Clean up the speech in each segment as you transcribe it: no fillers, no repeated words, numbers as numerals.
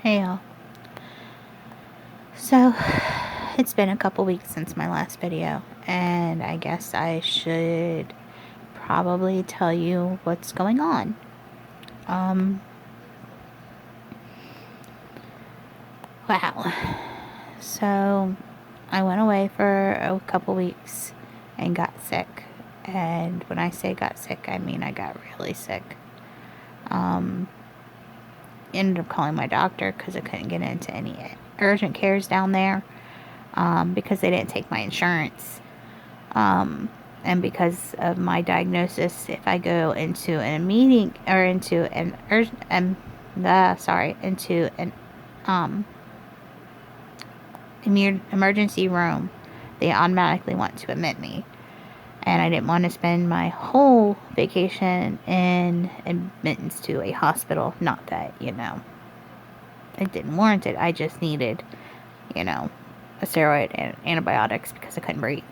Hey y'all. So, it's been a couple weeks since my last video, and I guess I should probably tell you what's going on. Wow. So, I went away for a couple weeks and got sick. And when I say got sick, I mean I got really sick. Ended up calling my doctor because I couldn't get into any urgent cares down there because they didn't take my insurance. And because of my diagnosis, if I go into a meeting or into an emergency room, they automatically want to admit me. And I didn't want to spend my whole vacation in admittance to a hospital. Not that, it didn't warrant it. I just needed, a steroid and antibiotics because I couldn't breathe.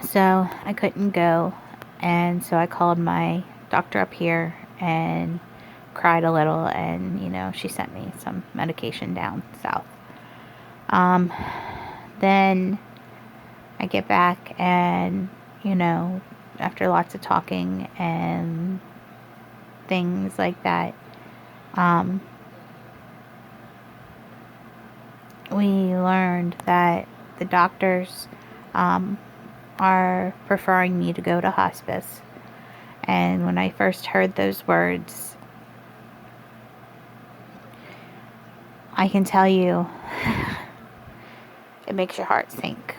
So I couldn't go. And so I called my doctor up here and cried a little. And, she sent me some medication down south. Then I get back and, after lots of talking and things like that, we learned that the doctors are preferring me to go to hospice. And when I first heard those words, I can tell you, it makes your heart sink.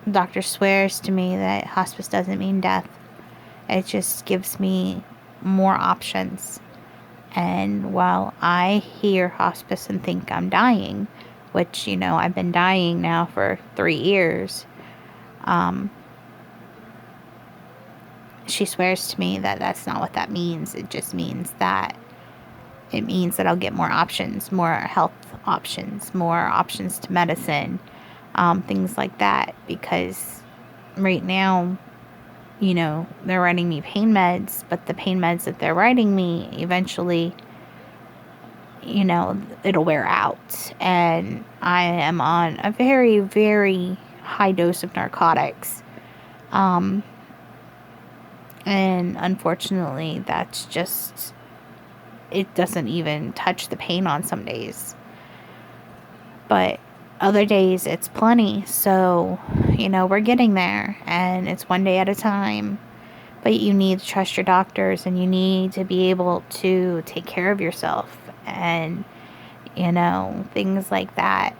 The doctor swears to me that hospice doesn't mean death. It just gives me more options. And while I hear hospice and think I'm dying, which, I've been dying now for 3 years, she swears to me that that's not what that means. It just means that I'll get more options, more health options, more options to medicine, things like that. Because right now, they're writing me pain meds, but the pain meds that they're writing me eventually, it'll wear out. And I am on a very, very high dose of narcotics. And unfortunately, that's just, it doesn't even touch the pain on some days. But other days, it's plenty. So, we're getting there. And it's one day at a time. But you need to trust your doctors. And you need to be able to take care of yourself. And, things like that.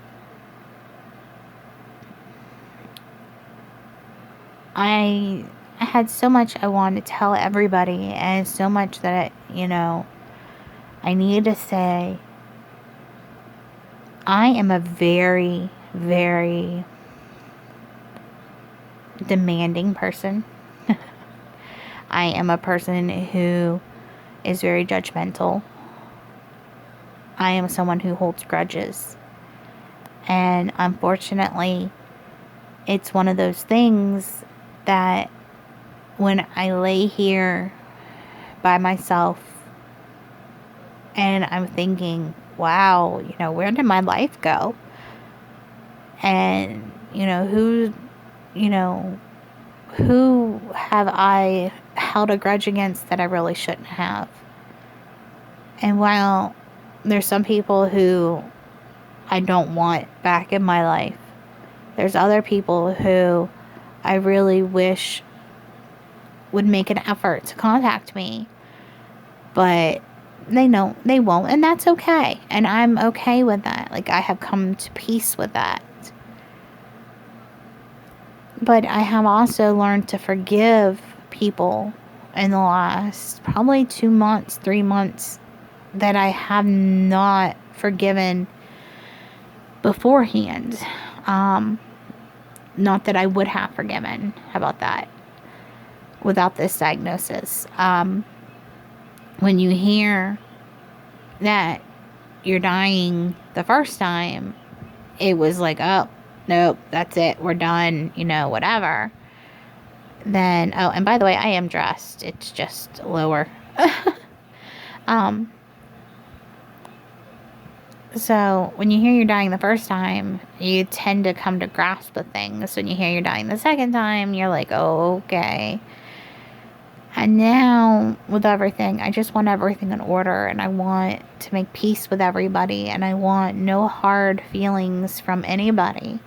I had so much I wanted to tell everybody. And so much that, I need to say, I am a very, very demanding person. I am a person who is very judgmental. I am someone who holds grudges. And unfortunately, it's one of those things that when I lay here by myself and I'm thinking, wow, where did my life go? And, who have I held a grudge against that I really shouldn't have? And while there's some people who I don't want back in my life, there's other people who I really wish would make an effort to contact me. But they won't, and that's okay. And I'm okay with that. Like, I have come to peace with that. But I have also learned to forgive people in the last probably 2 months, 3 months that I have not forgiven beforehand. Not that I would have forgiven. How about that? Without this diagnosis. When you hear that you're dying the first time, it was like, oh, nope, that's it, we're done, whatever. Then, oh, and by the way, I am dressed. It's just lower um, so when you hear you're dying the first time, you tend to come to grasp with things. When you hear you're dying the second time, you're like, oh, okay. And now, with everything, I just want everything in order, and I want to make peace with everybody, and I want no hard feelings from anybody.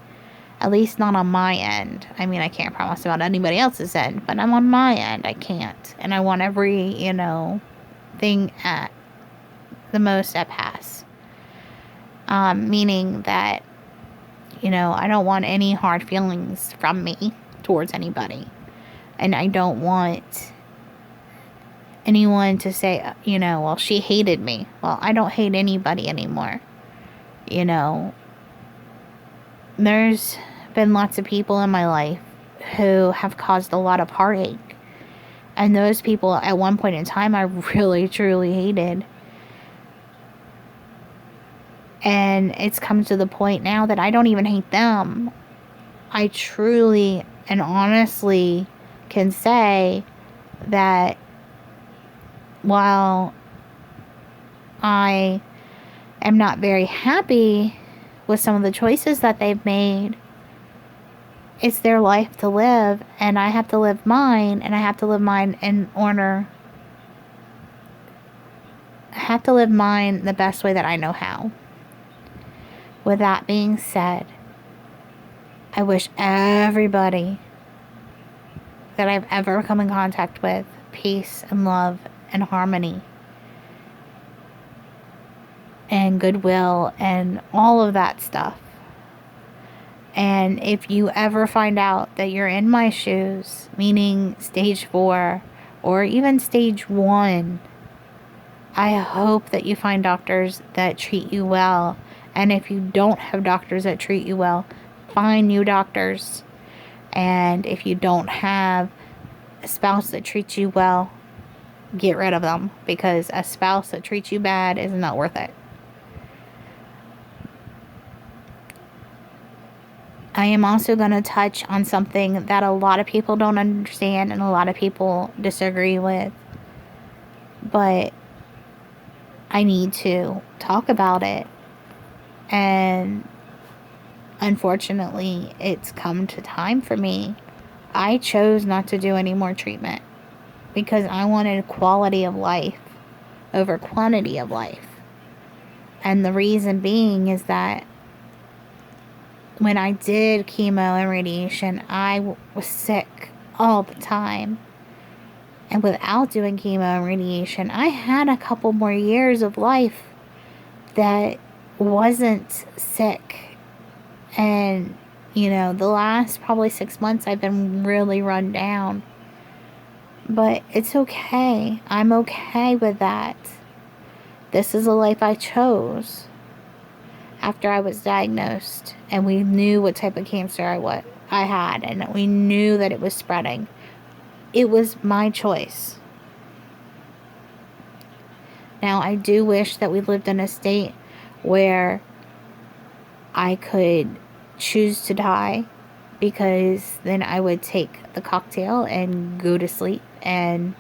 At least not on my end. I mean, I can't promise about anybody else's end, but I'm on my end. I can't. And I want every, thing at the most at pass. Meaning that, I don't want any hard feelings from me towards anybody. And I don't want anyone to say, well, she hated me. Well, I don't hate anybody anymore. There's been lots of people in my life who have caused a lot of heartache. And those people at one point in time I really, truly hated. And it's come to the point now that I don't even hate them. I truly and honestly can say that while I am not very happy with some of the choices that they've made, it's their life to live, and I have to live mine, and I have to live mine in order. I have to live mine the best way that I know how. With that being said, I wish everybody that I've ever come in contact with peace and love and harmony and goodwill and all of that stuff. And if you ever find out that you're in my shoes, meaning stage 4 or even stage 1, I hope that you find doctors that treat you well. And if you don't have doctors that treat you well, find new doctors. And if you don't have a spouse that treats you well, get rid of them, because a spouse that treats you bad is not worth it. I am also going to touch on something that a lot of people don't understand and a lot of people disagree with. But I need to talk about it. And unfortunately, it's come to time for me. I chose not to do any more treatment because I wanted quality of life over quantity of life. And the reason being is that when I did chemo and radiation, I was sick all the time. And without doing chemo and radiation, I had a couple more years of life that wasn't sick. And, the last probably 6 months I've been really run down. But it's okay. I'm okay with that. This is a life I chose after I was diagnosed. And we knew what type of cancer I had. And we knew that it was spreading. It was my choice. Now, I do wish that we lived in a state where I could choose to die, because then I would take the cocktail and go to sleep, and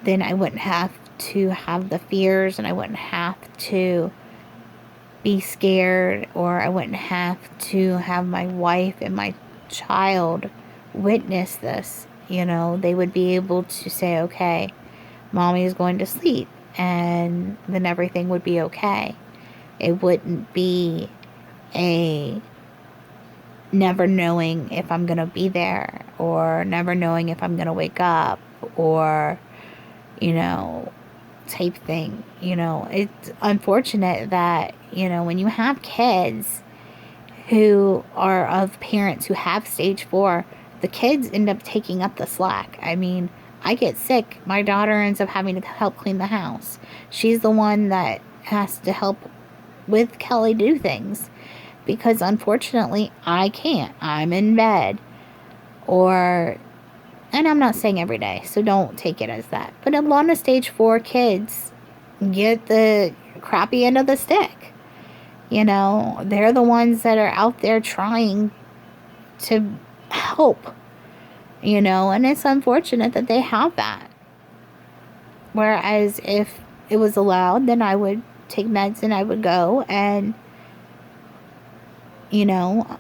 then I wouldn't have to have the fears, and I wouldn't have to be scared, or I wouldn't have to have my wife and my child witness this. They would be able to say, okay, mommy is going to sleep, and then everything would be okay. It wouldn't be a never knowing if I'm going to be there, or never knowing if I'm going to wake up, or, type thing. It's unfortunate that, when you have kids who are of parents who have stage 4, the kids end up taking up the slack. I mean, I get sick. My daughter ends up having to help clean the house. She's the one that has to help with Kelly do things, because unfortunately I can't. I'm in bed. And I'm not saying every day, so don't take it as that. But a lot of stage 4 kids get the crappy end of the stick. They're the ones that are out there trying to help. And it's unfortunate that they have that. Whereas if it was allowed, then I would take meds and I would go, and, you know,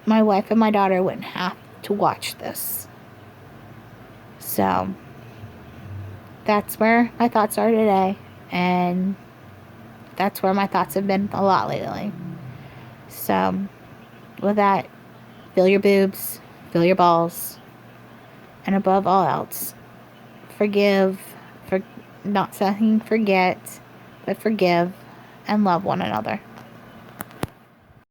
my wife and my daughter wouldn't have to watch this. So that's where my thoughts are today, and that's where my thoughts have been a lot lately. So with that, feel your boobs, feel your balls, and above all else, forgive, for not saying forget, but forgive and love one another.